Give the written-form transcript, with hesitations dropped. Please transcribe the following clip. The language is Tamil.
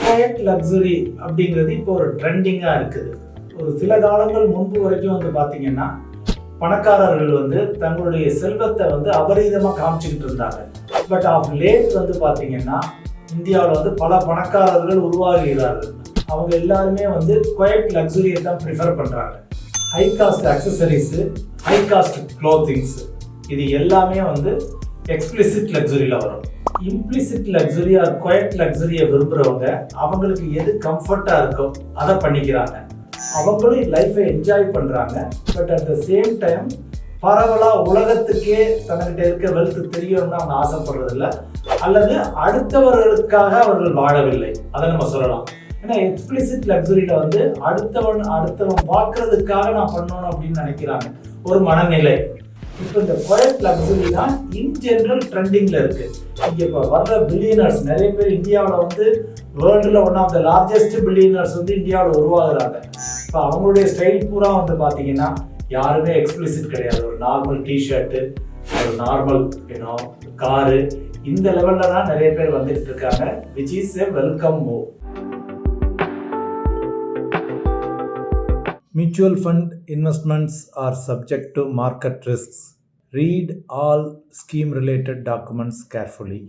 குவைட் லக்ஸுரி அப்படிங்கிறது இப்போ ஒரு ட்ரெண்டிங்காக இருக்குது. ஒரு சில காலங்கள் முன்பு வரைக்கும் வந்து பார்த்தீங்கன்னா பணக்காரர்கள் வந்து தங்களுடைய செல்வத்தை வந்து அபரீதமாக காமிச்சிக்கிட்டு இருந்தாங்க. பட் ஆஃப் லேட் வந்து பார்த்தீங்கன்னா இந்தியாவில் வந்து பல பணக்காரர்கள் உருவாகிறார்கள். அவங்க எல்லாருமே வந்து குவைட் லக்ஸுரியை தான் ப்ரிஃபர் பண்ணுறாங்க. High cost accessories, high cost clothings, இது எல்லாமே வந்து எக்ஸ்பிளிசிட் லக்ஸுரியில் வரும். இம்ப்ளிசிட் லக்ஸுரி ஆர் குவைட் லக்ஸுரியை விரும்புகிறவங்க அவங்களுக்கு எது கம்ஃபர்ட்டாக இருக்கோ அதை பண்ணிக்கிறாங்க. அவங்களும் லைஃப்பை என்ஜாய் பண்ணுறாங்க. But at the same time பரவலாக உலகத்துக்கே தன்கிட்ட இருக்க வெல்த் தெரியணும்னு அவங்க ஆசைப்படுறதில்ல, அல்லது அடுத்தவர்களுக்காக அவர்கள் வாழவில்லை, அதை நம்ம சொல்லலாம். ஏன்னா எக்ஸ்பிளிசிட் லக்ஸுரியில் வந்து அடுத்தவன் பார்க்கறதுக்காக நான் பண்ணணும் அப்படின்னு நினைக்கிறாங்க, ஒரு மனநிலை. இப்போ இந்த குவைட் லக்ஸுரி தான் இன் ஜென்ரல் ட்ரெண்டிங்கில் இருக்குது. இங்கே இப்போ வர்ற பில்லியனர்ஸ் நிறைய பேர் இந்தியாவில் வந்து வேர்ல்டில் one of the largest billionaires வந்து இந்தியாவில் உருவாகுறாங்க. இப்போ அவங்களுடைய ஸ்டைல் பூரா வந்து பார்த்தீங்கன்னா யாருமே எக்ஸ்பிளிசிட் கிடையாது. ஒரு நார்மல் டிஷர்ட்டு, ஒரு நார்மல் காரு, இந்த லெவலில் தான் நிறைய பேர் வந்துட்டு இருக்காங்க, which is a welcome move. Mutual fund investments are subject to market risks. Read all scheme related documents carefully.